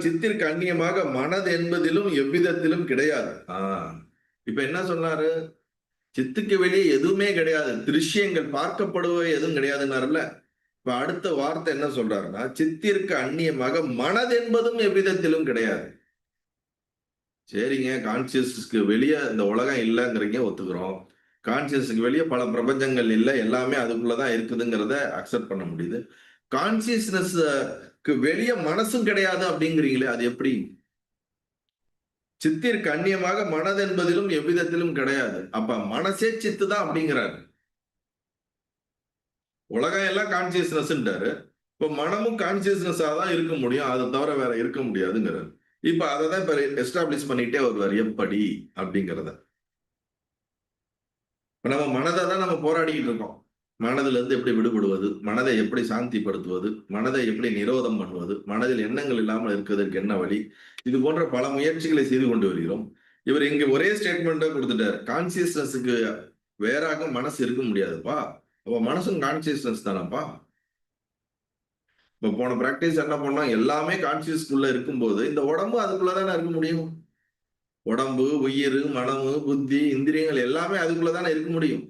சித்திற்கு அந்நியமாக மனது என்பதிலும் எவ்விதத்திலும் கிடையாது. இப்ப என்ன சொன்னாரு? சித்துக்கு வெளியே எதுவுமே கிடையாது. திருஷ்யங்கள் பார்க்கப்படுவது எதுவும் கிடையாதுன்னாருல்ல. இப்ப அடுத்த வார்த்தை என்ன சொல்றாருன்னா, சித்திற்கு அந்நியமாக மனது என்பதும் எவ்விதத்திலும் கிடையாது. சரிங்க, கான்சியஸ்க்கு வெளியே இந்த உலகம் இல்லைங்கிறீங்க, ஒத்துக்கிறோம். கான்சியஸ்க்கு வெளியே பல பிரபஞ்சங்கள் இல்லை, எல்லாமே அதுக்குள்ளதான் இருக்குதுங்கிறத அக்செப்ட் பண்ண முடியுது. கான்சியஸ்னஸ்க்கு வெளியே மனசும் கிடையாது அப்படிங்கிறீங்களே, அது எப்படி? சித்திற்கு அந்நியமாக மனது என்பதிலும் எவ்விதத்திலும் கிடையாது. அப்ப மனசே சித்து தான் அப்படிங்கிறாரு. உலகம் எல்லாம் கான்சியஸ்னஸ்ன்றாரு. இப்ப மனமும் கான்சியஸ்னஸா தான் இருக்க முடியும், அதை தவிர வேற இருக்க முடியாதுங்கிறாரு. இப்ப அதை தான் இப்ப எஸ்டாப்ளிஷ் பண்ணிட்டே வருவார், எப்படி அப்படிங்கிறத. நம்ம மனதை தான் நம்ம போராடிக்கிட்டு இருக்கோம். மனதிலிருந்து இருந்து எப்படி விடுபடுவது, மனதை எப்படி சாந்திப்படுத்துவது, மனதை எப்படி நிரோதம் பண்ணுவது, மனதில் எண்ணங்கள் இல்லாமல் இருக்கிறதுக்கு என்ன வழி, இது போன்ற பல முயற்சிகளை செய்து கொண்டு வருகிறோம். இவர் இங்க ஒரே ஸ்டேட்மெண்ட்டா கொடுத்துட்டார். கான்சியஸ்னஸுக்கு வேறாக மனசு இருக்க முடியாதுப்பா. அப்ப மனசும் கான்சியஸ்னஸ் தானப்பா. இப்ப போன பிராக்டிஸ் என்ன பண்ணோம், எல்லாமே கான்சியஸ்குள்ள இருக்கும்போது இந்த உடம்பு அதுக்குள்ளதானே இருக்க முடியும். உடம்பு, உயிர், மனமு, புத்தி, இந்திரியங்கள் எல்லாமே அதுக்குள்ளதானே இருக்க முடியும்.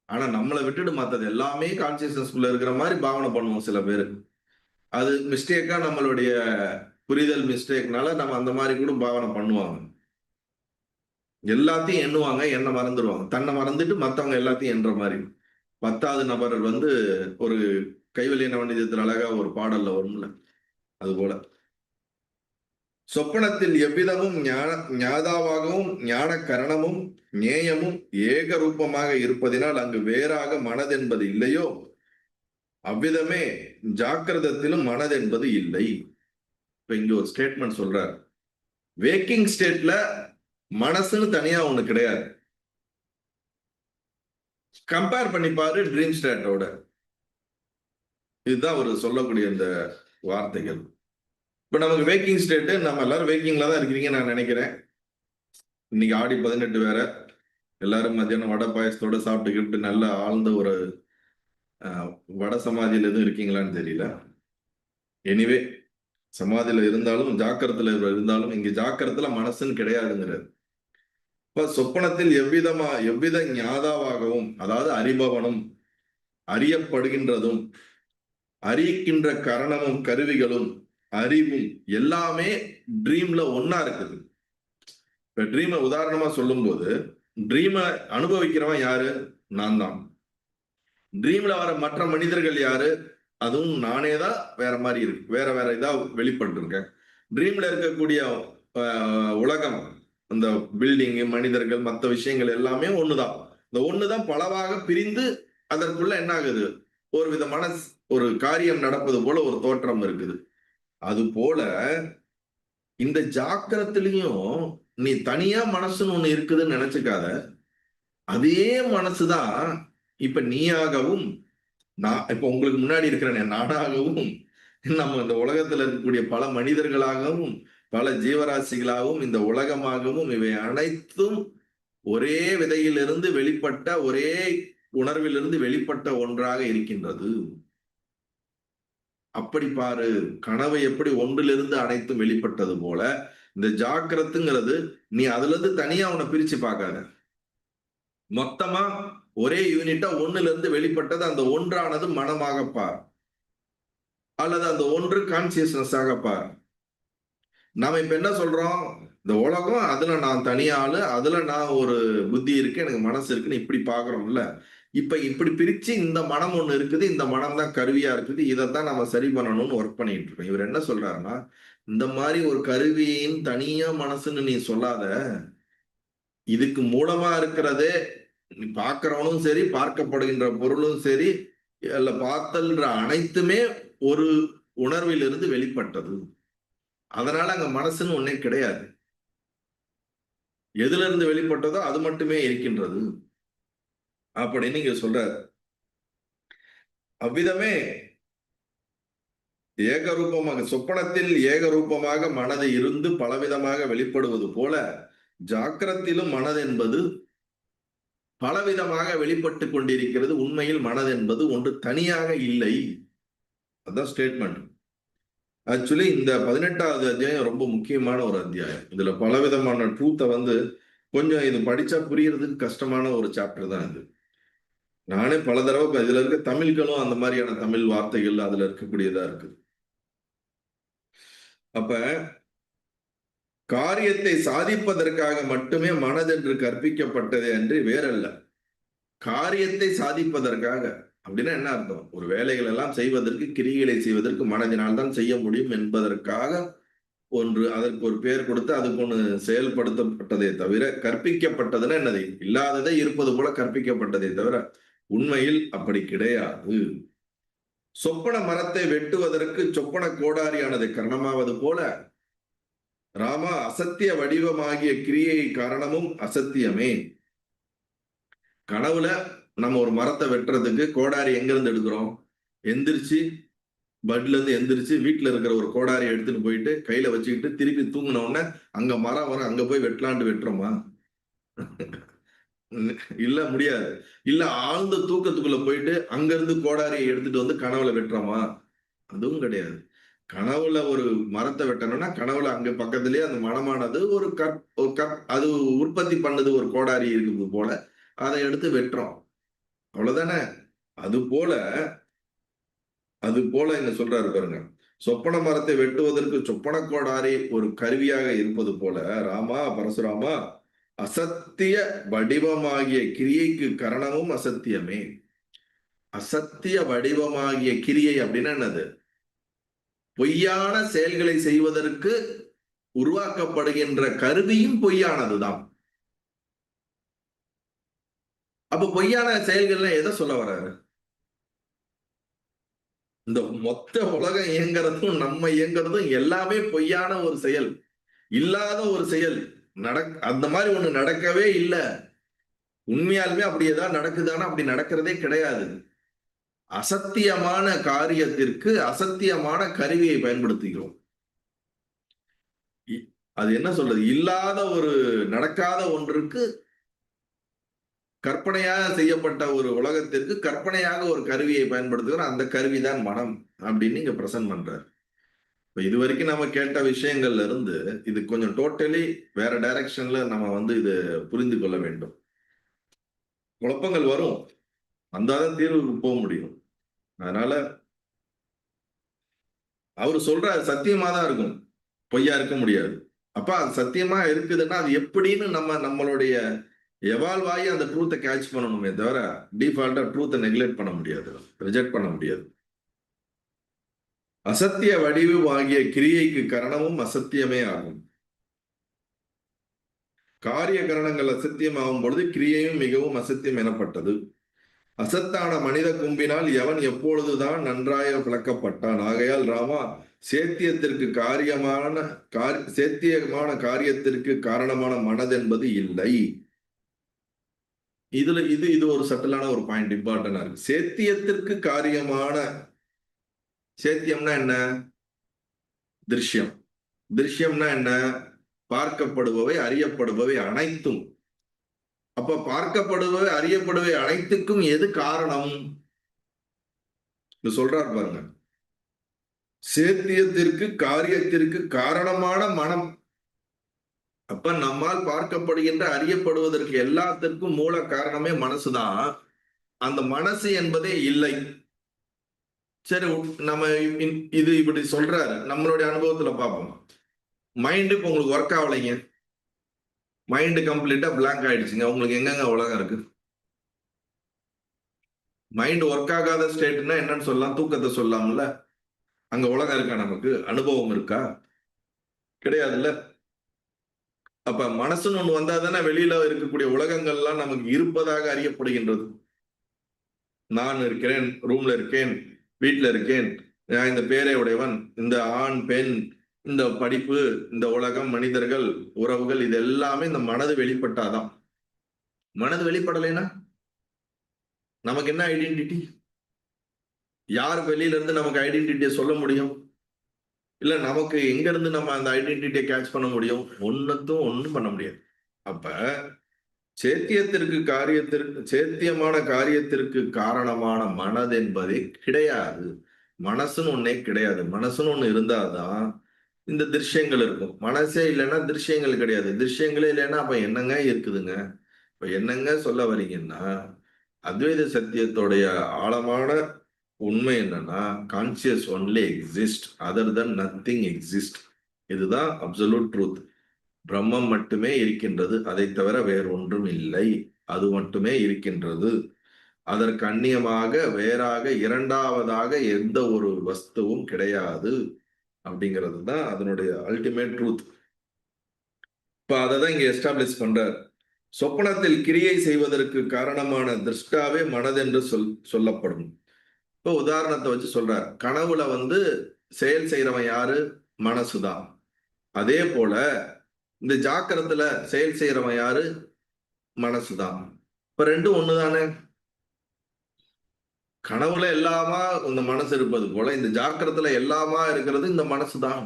ஆனா நம்மளை விட்டுட்டு மத்தது எல்லாமே கான்சியஸ்னஸ்குள்ள இருக்கிற மாதிரி பாவனை பண்ணுவோம் சில பேர். அது மிஸ்டேக்கா, நம்மளுடைய புரிதல் மிஸ்டேக்னால நம்ம அந்த மாதிரி கூட பாவனை பண்ணுவாங்க. எல்லாத்தையும் எண்ணுவாங்க, எண்ண மறந்துடுவாங்க. தன்னை மறந்துட்டு மத்தவங்க எல்லாத்தையும் எண்ற மாதிரி. 10வது நபர் ஒரு கைவல்ய நவநீதத்தில் அழகா ஒரு பாடல்ல வரும்ல, அது போல. சொப்பனத்தில் எவ்விதமும் ஞாதாவாகவும் ஞான கரணமும் நேயமும் ஏக ரூபமாக இருப்பதினால் அங்கு வேறாக மனதென்பது இல்லையோ, அவ்விதமே ஜாக்கிரதத்திலும் மனதென்பது இல்லை. இப்ப இங்க ஒரு ஸ்டேட்மெண்ட் சொல்றார். வேக்கிங் ஸ்டேட்ல மனசுன்னு தனியா ஒண்ணு கிடையாது. கம்பேர் பண்ணிப்பாரு ட்ரீம் ஸ்டேட்டோட. இதுதான் அவர் சொல்லக்கூடிய இந்த வார்த்தைகள். இப்ப நமக்கு வேக்கிங் ஸ்டேட், நம்ம எல்லாரும் வேக்கிங்ல தான் இருக்கிறீங்க நான் நினைக்கிறேன். இன்னைக்கு ஆடி 18 வேற. எல்லாரும் மத்தியானம் வடை பாயசத்தோட சாப்பிட்டுக்கிட்டு நல்ல ஆழ்ந்த ஒரு வட சமாதியில எதுவும் இருக்கீங்களான்னு தெரியல. எனிவே, சமாதியில இருந்தாலும் ஜாக்கிரத்துல இருந்தாலும் இங்க ஜாக்கிரத்துல மனசுன்னு கிடையாதுங்கிறது. இப்ப சொப்பனத்தில் எவ்வித ஞாதாவாகவும், அதாவது அறிபவனும் அறியப்படுகின்றதும் அறிகின்ற கரணமும் கருவிகளும் அறிவும் எல்லாமே ட்ரீம்ல ஒன்னா இருக்குது. இப்ப ட்ரீமை உதாரணமா சொல்லும் போது, ட்ரீமை அனுபவிக்கிறவன் யாரு? நான் தான். ட்ரீம்ல வர மற்ற மனிதர்கள் யாரு? அதுவும் நானே தான், வேற மாதிரி இருக்கு, வேற வேற இதா வெளிப்பட்டு இருக்கேன். ட்ரீம்ல இருக்கக்கூடிய உலகம், அந்த பில்டிங், மனிதர்கள், மற்ற விஷயங்கள் எல்லாமே ஒண்ணுதான். இந்த ஒண்ணுதான் பலவாக பிரிந்து அதற்குள்ள என்ன ஆகுது, ஒரு விதமான ஒரு காரியம் நடப்பது போல ஒரு தோற்றம் இருக்குது. அது போல இந்த ஜாக்கிரத்திலையும் நீ தனியா மனசுன்னு ஒண்ணு இருக்குதுன்னு நினைச்சுக்காத. அதே மனசுதான் இப்ப நீயாகவும், நான் இப்ப உங்களுக்கு முன்னாடி இருக்கிற நானாகவும், நம்ம இந்த உலகத்துல இருக்கக்கூடிய பல மனிதர்களாகவும், பல ஜீவராசிகளாகவும், இந்த உலகமாகவும், இவை அனைத்தும் ஒரே விதையிலிருந்து வெளிப்பட்ட, ஒரே உணர்விலிருந்து வெளிப்பட்ட ஒன்றாக இருக்கின்றது. அப்படி பாரு. கனவு எப்படி ஒன்றிலிருந்து அனைத்தும் வெளிப்பட்டது போல, இந்த ஜாக்கிரத்துங்கிறது நீ அதுல இருந்து தனியா உன்னை பிரிச்சு பார்க்காத. மொத்தமா ஒரே யூனிட்டா ஒண்ணுல இருந்து வெளிப்பட்டது. அந்த ஒன்றானது மனமாக பார், அல்லது அந்த ஒன்று கான்சியஸ்னஸ் ஆக பார். நாம இப்ப என்ன சொல்றோம், இந்த உலகம், அதுல நான் தனியா ஆளு, அதுல நான் ஒரு புத்தி இருக்கு, எனக்கு மனசு இருக்குன்னு இப்படி பாக்குறோம்ல. இப்ப இப்படி பிரிச்சு இந்த மனம் ஒண்ணு இருக்குது, இந்த மனம் தான் கருவியா இருக்குது, இதைத்தான் நம்ம சரி பண்ணணும்னு ஒர்க் பண்ணிட்டு இருக்கோம். இவர் என்ன சொல்றாருன்னா, இந்த மாதிரி ஒரு கருவியின் தனியா மனசுன்னு நீ சொல்லாத. இதுக்கு மூலமா இருக்கிறதே நீ பார்க்கிறவனும் சரி, பார்க்கப்படுகின்ற பொருளும் சரி, இல்ல பார்த்தல்ன்ற அனைத்துமே ஒரு உணர்விலிருந்து வெளிப்பட்டது. அதனால அங்க மனசுன்னு ஒன்னே கிடையாது. எதுல இருந்து வெளிப்பட்டதோ அது மட்டுமே இருக்கின்றது அப்படின்னு இங்க சொல்றாரு. அவ்விதமே ஏகரூபமாக, சொப்பனத்தில் ஏகரூபமாக மனது இருந்து பலவிதமாக வெளிப்படுவது போல, ஜாக்கிரத்திலும் மனது என்பது பலவிதமாக வெளிப்பட்டு கொண்டிருக்கிறது. உண்மையில் மனது என்பது ஒன்று தனியாக இல்லை. அதான் ஸ்டேட்மெண்ட். ஆக்சுவலி இந்த 18வது அத்தியாயம் ரொம்ப முக்கியமான ஒரு அத்தியாயம். இதுல பலவிதமான ட்ரூத்தை வந்து கொஞ்சம் இது படிச்சா புரியறதுக்கு கஷ்டமான ஒரு சாப்டர் தான் இது. நானே பல தடவை இதுல இருக்க தமிழ்களும் அந்த மாதிரியான தமிழ் வார்த்தைகள் அதுல இருக்கக்கூடியதா இருக்கு. அப்ப காரியத்தை சாதிப்பதற்காக மட்டுமே மனதென்று கற்பிக்கப்பட்டது என்று வேறல்ல. காரியத்தை சாதிப்பதற்காக அப்படின்னா என்ன அர்த்தம்? ஒரு வேலைகள் எல்லாம் செய்வதற்கு, கிரிகளை செய்வதற்கு மனதினால் தான் செய்ய முடியும் என்பதற்காக ஒன்று, அதற்கு ஒரு பெயர் கொடுத்து அதுக்கு ஒன்று செயல்படுத்தப்பட்டதே தவிர, கற்பிக்கப்பட்டதுன்னா என்னது? இல்லாததை இருப்பது போல கற்பிக்கப்பட்டதே தவிர உண்மையில் அப்படி கிடையாது. சொப்பன மரத்தை வெட்டுவதற்கு சொப்பன கோடாரியானது கரணமாவது போல, ராமா அசத்திய வடிவமாகிய கிரியை காரணமும் அசத்தியமே. கனவுல நம்ம ஒரு மரத்தை வெட்டுறதுக்கு கோடாரி எங்க இருந்து எடுக்கிறோம்? எந்திரிச்சு பெட்ல இருந்து எந்திரிச்சு வீட்டுல இருக்கிற ஒரு கோடாரி எடுத்துட்டு போயிட்டு கையில வச்சுக்கிட்டு திருப்பி தூங்கின உடனே அங்க மரம் வரும், அங்க போய் வெட்டலான்ட்டு வெட்டுறோமா? இல்ல, முடியாது. இல்ல, ஆழ்ந்த தூக்கத்துக்குள்ள போயிட்டு அங்க இருந்து கோடாரியை எடுத்துட்டு வந்து கனவுல வெட்டுறோமா? அதுவும் கிடையாது. கனவுல ஒரு மரத்தை வெட்டணும்னா கனவுல அங்க பக்கத்திலேயே அந்த மரமானது ஒரு கப் அது உற்பத்தி பண்ணுது, ஒரு கோடாரி இருக்குது போல அதை எடுத்து வெட்டுறோம். அவ்வளவுதானே? அது போல என்ன சொல்றாரு பாருங்க. சொப்பன மரத்தை வெட்டுவதற்கு சொப்பன கோடாரி ஒரு கருவியாக இருப்பது போல, ராமா பரசுராமா அசத்திய வடிவமாகிய கிரியைக்கு கரணமும் அசத்தியமே. அசத்திய வடிவமாகிய கிரியை அப்படின்னா என்னது? பொய்யான செயல்களை செய்வதற்கு உருவாக்கப்படுகின்ற கருவியும் பொய்யானதுதான். அப்ப பொய்யான செயல்கள்ல எதை சொல்ல வர்றாரு? இந்த மொத்த உலகம் இயங்குறதும் நம்ம இயங்குறதும் எல்லாமே பொய்யான ஒரு செயல், இல்லாத ஒரு செயல். அந்த மாதிரி ஒண்ணு நடக்கவே இல்லை. உண்மையாலுமே அப்படி ஏதாவது நடக்குதானா? அப்படி நடக்கிறதே கிடையாது. அசத்தியமான காரியத்திற்கு அசத்தியமான கருவியை பயன்படுத்துகிறோம். அது என்ன சொல்றது? இல்லாத ஒரு நடக்காத ஒன்றுக்கு கற்பனையாக செய்யப்பட்ட ஒரு உலகத்திற்கு கற்பனையாக ஒரு கருவியை பயன்படுத்துகிறோம். அந்த கருவிதான் மனம் அப்படின்னு இங்க பிரசன்ட் பண்றாரு. இப்ப இது வரைக்கும் நம்ம கேட்ட விஷயங்கள்ல இருந்து இது கொஞ்சம் டோட்டலி வேற டைரக்ஷன்ல நம்ம வந்து இது புரிந்து கொள்ள வேண்டும். குழப்பங்கள் வரும், வந்தாதான் தீர்வுக்கு போக முடியும். அதனால அவரு சொல்றாரு சத்தியமா தான் இருக்கும், பொய்யா இருக்க முடியாது. அப்ப அது சத்தியமா இருக்குதுன்னா அது எப்படின்னு நம்மளுடைய எவால்வ் ஆகி அந்த ட்ரூத்தை கேட்ச் பண்ணணுமே தவிர டிஃபால்ட்டா ட்ரூத்தை நெக்லெக்ட் பண்ண முடியாது, ரிஜெக்ட் பண்ண முடியாது. அசத்திய வடிவு ஆகிய கிரியைக்கு கரணமும் அசத்தியமே ஆகும். காரிய கரணங்கள் அசத்தியமாகும் பொழுது கிரியையும் மிகவும் அசத்தியம் எனப்பட்டது. அசத்தான மனித கும்பினால் எவன் எப்பொழுதுதான் நன்றாக விளக்கப்பட்டான். ஆகையால் ராமா சேத்தியத்திற்கு சேத்தியமான காரியத்திற்கு காரணமான மனதென்பது இல்லை. இது ஒரு சட்டலான ஒரு பாயிண்ட், இம்பார்ட்டன்டா இருக்கு. சேத்தியத்திற்கு காரியமான, சேத்தியம்னா என்ன? திருஷ்யம். திருஷ்யம்னா என்ன? பார்க்கப்படுபவை, அறியப்படுபவை அனைத்தும். அப்ப பார்க்கப்படுபவை, அறியப்படுபவை அனைத்துக்கும் எது காரணம்? சொல்றார் பாருங்க. சேத்தியத்திற்கு காரியத்திற்கு காரணமான மனம். அப்ப நம்மால் பார்க்கப்படுகின்ற, அறியப்படுவதற்கு எல்லாத்திற்கும் மூல காரணமே மனசுதான். அந்த மனசு என்பதே இல்லை. சரி, நம்ம இது இப்படி சொல்றாரு, நம்மளுடைய அனுபவத்துல பார்ப்போம். மைண்டு இப்ப உங்களுக்கு ஒர்க் ஆகலைங்க, மைண்டு கம்ப்ளீட்டா பிளாங்க் ஆயிடுச்சுங்க. உங்களுக்கு எங்கெங்க உலகம் இருக்கு? மைண்ட் ஒர்க் ஆகாத ஸ்டேட்னா என்னன்னு சொல்லலாம்? தூக்கத்தை சொல்லலாம்ல. அங்க உலகம் இருக்கா? நமக்கு அனுபவம் இருக்கா? கிடையாதுல்ல. அப்ப மனசுன்னு ஒண்ணு வந்தா தானே வெளியில இருக்கக்கூடிய உலகங்கள்லாம் நமக்கு இருப்பதாக அறியப்படுகின்றது. நான் இருக்கிறேன், ரூம்ல இருக்கேன், வீட்டுல இருக்கேன், நான் இந்த பேரை உடையவன், இந்த ஆண் பெண், இந்த படிப்பு, இந்த உலகம், மனிதர்கள், உறவுகள், இது எல்லாமே இந்த மனது வெளிப்பட்டாதான். மனது வெளிப்படலைன்னா நமக்கு என்ன ஐடென்டிட்டி? யார் வெளியில இருந்து நமக்கு ஐடென்டிட்டியை சொல்ல முடியும்? இல்ல நமக்கு எங்க இருந்து நம்ம அந்த ஐடென்டிட்டியை கேட்ச் பண்ண முடியும்? ஒண்ணும் பண்ண முடியாது. அப்ப சேத்தியமான காரியத்திற்கு காரணமான மனது என்பதே கிடையாது. மனசுன்னு ஒன்னே கிடையாது. மனசுன்னு ஒண்ணு இருந்தாதான் இந்த திருஷ்யங்கள் இருக்கும். மனசே இல்லைன்னா திருஷ்யங்கள் கிடையாது. திருஷ்யங்களே இல்லைன்னா அப்ப என்னங்க இருக்குதுங்க? இப்ப என்னங்க சொல்ல வரீங்கன்னா, அத்வைத சத்தியத்தோடைய ஆழமான உண்மை என்னன்னா, கான்சியஸ் ஒன்லி எக்ஸிஸ்ட், அதர் தென் நத்திங் எக்ஸிஸ்ட். இதுதான் அப்சல்யூட் ட்ரூத். பிரம்மம் மட்டுமே இருக்கின்றது, அதை தவிர வேறு ஒன்றும் இல்லை. அது மட்டுமே இருக்கின்றது. அதற்கு அந்நியமாக வேறாக இரண்டாவதாக எந்த ஒரு வஸ்துவும் கிடையாது அப்படிங்கிறது தான் அதனுடைய அல்டிமேட் ட்ரூத். இப்ப அதை தான் இங்க எஸ்டாப்ளிஷ் பண்றார். சொப்பனத்தில் கிரியை செய்வதற்கு காரணமான திருஷ்டாவே மனதென்று சொல்லப்படும். இப்ப உதாரணத்தை வச்சு சொல்றார். கனவுல செயல் செய்யறவன் யாரு? மனசுதான். அதே போல இந்த ஜாக்கிரத்துல செயல் செய்யறவன் யாரு? மனசுதான். இப்ப ரெண்டும் ஒண்ணுதானே. கனவுல எல்லாமா இந்த மனசு இருப்பது போல இந்த ஜாக்கிரத்துல எல்லாமா இருக்கிறது இந்த மனசுதான்.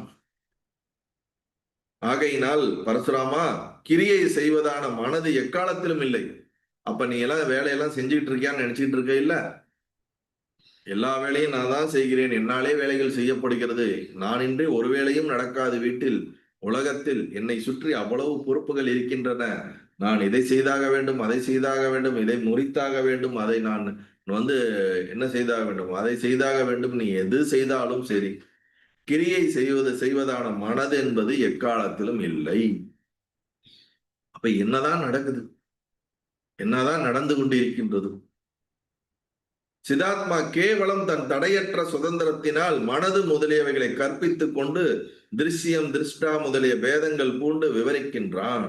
ஆகையினால் பரசுராமா, கிரியை செய்வதான மனது எக்காலத்திலும் இல்லை. அப்ப நீ எல்லாம் வேலையெல்லாம் செஞ்சுட்டு இருக்கியான்னு நினைச்சிட்டு இருக்க இல்ல? எல்லா வேலையும் நான் தான் செய்கிறேன், என்னாலே வேலைகள் செய்யப்படுகிறது, நான் இன்றி ஒரு வேலையும் நடக்காது வீட்டில், உலகத்தில் என்னை சுற்றி அவ்வளவு பொறுப்புகள் இருக்கின்றன, நான் இதை செய்தாக வேண்டும், அதை செய்தாக வேண்டும், இதை முறித்தாக வேண்டும், அதை நான் என்ன செய்தாக வேண்டும், அதை செய்தாக வேண்டும். நீ எது செய்தாலும் சரி, கிரியை செய்வதான மனது என்பது எக்காலத்திலும் இல்லை. அப்ப என்னதான் நடக்குது? என்னதான் நடந்து கொண்டு இருக்கின்றது? சிதாத்மா கேவலம் தன் தடையற்ற சுதந்திரத்தினால் மனது முதலியவைகளை கற்பித்துக் கொண்டு திருஷ்யம், திருஷ்டா முதலிய பேதங்கள் பூண்டு விவரிக்கின்றான்.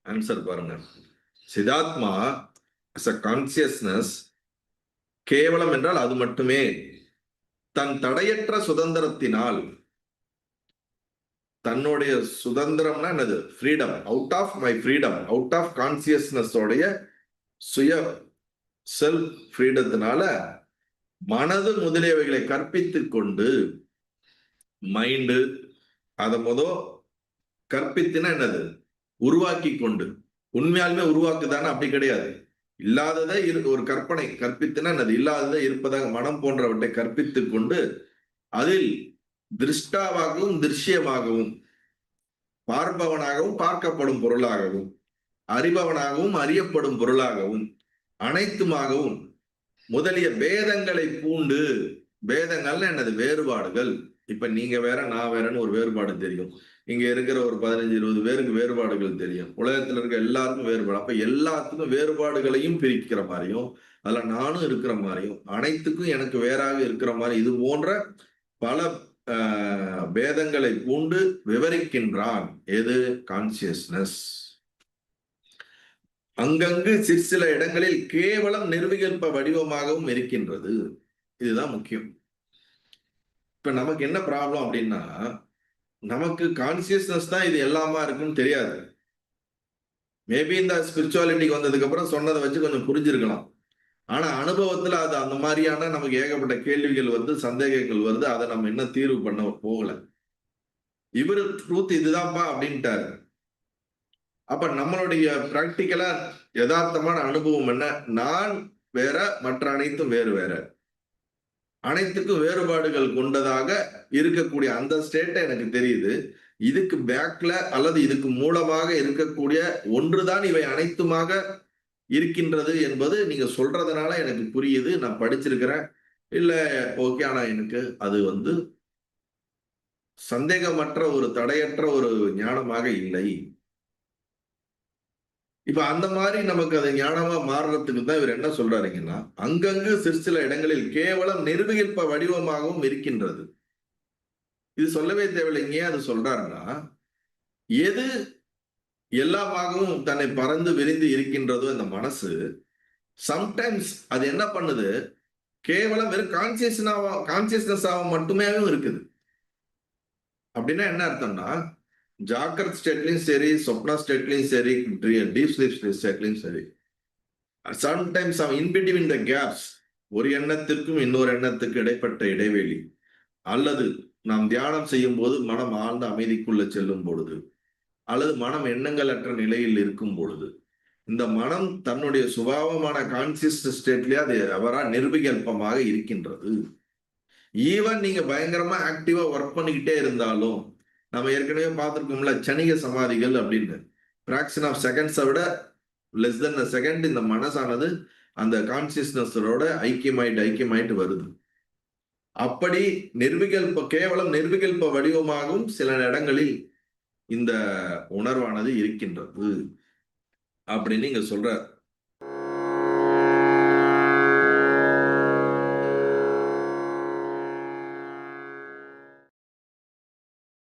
ஆன்சர் பாருங்க. சிதாத்மா as a consciousness, கேவலம் என்றால் அது மட்டுமே, தன் தடையற்ற சுதந்திரத்தினால், தன்னுடைய சுதந்திரம்னா என்னது? Freedom. Out of my freedom, out of consciousness உடைய சுய செல்ஃப் ஃப்ரீடத்தினால மனது முதலியவைகளை கற்பித்துக் கொண்டு, மைண்டு அதை கற்பித்துனா என்னது? உருவாக்கி கொண்டு. உண்மையாலுமே உருவாக்குதானே? அப்படி கிடையாது. இல்லாததை ஒரு கற்பனை. கற்பித்துனா என்னது? இல்லாததை இருப்பதாக மனம் போன்றவற்றை கற்பித்துக் கொண்டு அதில் திருஷ்டாவாகவும் திருஷ்யமாகவும், பார்ப்பவனாகவும் பார்க்கப்படும் பொருளாகவும், அறிபவனாகவும் அறியப்படும் பொருளாகவும், அனைத்துமாகவும் முதலிய பேதங்களை பூண்டு. பேதங்கள்னு என்னது? வேறுபாடுகள். இப்ப நீங்க வேற நான் வேறன்னு ஒரு வேறுபாடு தெரியும். இங்க இருக்கிற ஒரு 15-20 பேருக்கு வேறுபாடுகள் தெரியும். உலகத்துல இருக்க எல்லாருக்கும் வேறுபாடு. அப்ப எல்லாத்துக்கும் வேறுபாடுகளையும் பிரிக்கிற மாதிரியும், அதுல நானும் இருக்கிற மாதிரியும், அனைத்துக்கும் எனக்கு வேறாக இருக்கிற மாதிரி, இது போன்ற பல பேதங்களை பூண்டு விவரிக்கின்றான். எது? கான்சியஸ்னஸ். அங்கங்கு சிற்சில இடங்களில் கேவலம் நிர்விகல்ப வடிவமாகவும் இருக்கின்றது. இதுதான் முக்கியம். இப்ப நமக்கு என்ன ப்ராப்ளம் அப்படின்னா, நமக்கு கான்சியஸ்னஸ் தான் இது எல்லாமா இருக்குன்னு தெரியாது. மேபி இந்த ஸ்பிரிச்சுவாலிட்டிக்கு வந்ததுக்கு அப்புறம் சொன்னதை வச்சு கொஞ்சம் புரிஞ்சிருக்கலாம். ஆனா அனுபவத்துல அது அந்த மாதிரியான நமக்கு ஏகப்பட்ட கேள்விகள் சந்தேகங்கள் வருது. அதை நம்ம இன்னும் தீர்வு பண்ண போகல. இவரு ட்ரூத் இதுதான்ப்பா அப்படின்ட்டாரு. அப்ப நம்மளுடைய பிராக்டிக்கலா யதார்த்தமான அனுபவம் என்ன? நான் வேற, மற்ற அனைத்தும் வேறு வேற, அனைத்துக்கும் வேறுபாடுகள் கொண்டதாக இருக்கக்கூடிய அந்த ஸ்டேட் எனக்கு தெரியுது. இதுக்கு பேக்ல அல்லது இதுக்கு மூலமாக இருக்கக்கூடிய ஒன்றுதான் இவை அனைத்துமாக இருக்கின்றது என்பது நீங்க சொல்றதுனால எனக்கு புரியுது. நான் படிச்சிருக்கிறேன். இல்ல, ஓகே. ஆனா எனக்கு அது சந்தேகமற்ற ஒரு தடையற்ற ஒரு ஞானமாக இல்லை. இப்ப அந்த மாதிரி நமக்கு அது ஞானமா மாறுறதுக்கு தான் இவர் என்ன சொல்றாருங்கன்னா, அங்கங்கு சிற்சில இடங்களில் கேவலம் நிர்விகல்ப வடிவமாகவும் இருக்கின்றது. இது சொல்லவே தேவையில்லைங்க. அது சொல்றாருன்னா, எது எல்லாமாகவும் தன்னை பறந்து விரிந்து இருக்கின்றதோ இந்த மனசு, சம்டைம்ஸ் அது என்ன பண்ணுது? கேவலம் வெறும் கான்சியஸ்னஸ் மட்டுமே இருக்குது. அப்படின்னா என்ன அர்த்தம்னா, ஜாக்கிரத் ஸ்டேட்லயும் சரி, சொப்னா ஸ்டேட்லயும் சரி, டீப் ஸ்லீப் ஸ்டேட்லயும் சரி, சம்டைம்ஸ் இன்பிட்வீன் த கேப்ஸ், ஒரு எண்ணத்திற்கும் இன்னொரு எண்ணத்துக்கு இடைப்பட்ட இடைவெளி, அல்லது நாம் தியானம் செய்யும் போது மனம் ஆழ்ந்த அமைதிக்குள்ள செல்லும் பொழுது, அல்லது மனம் எண்ணங்கள் அற்ற நிலையில் இருக்கும் பொழுது, இந்த மனம் தன்னுடைய சுபாவமான கான்சியஸ் ஸ்டேட்லயே அது அவரா நிர்விகல்பமாக இருக்கின்றது. ஈவன் நீங்க பயங்கரமா ஆக்டிவா ஒர்க் பண்ணிக்கிட்டே இருந்தாலும், நம்ம ஏற்கனவே பார்த்திருக்கோம்ல சனிக சமாதிகள் அப்படின்னு. பிராக்ஷன் ஆஃப் செகண்ட்ஸை விட லெஸ் தென் அ செகண்ட் இந்த மனசானது அந்த கான்சியஸ்னஸோட ஐக்கியமாயிட்டு வருது. அப்படி கேவலம் நிர்விகல்ப வடிவமாகவும் சில இடங்களில் இந்த உணர்வானது இருக்கின்றது அப்படின்னு இங்க சொல்றார்.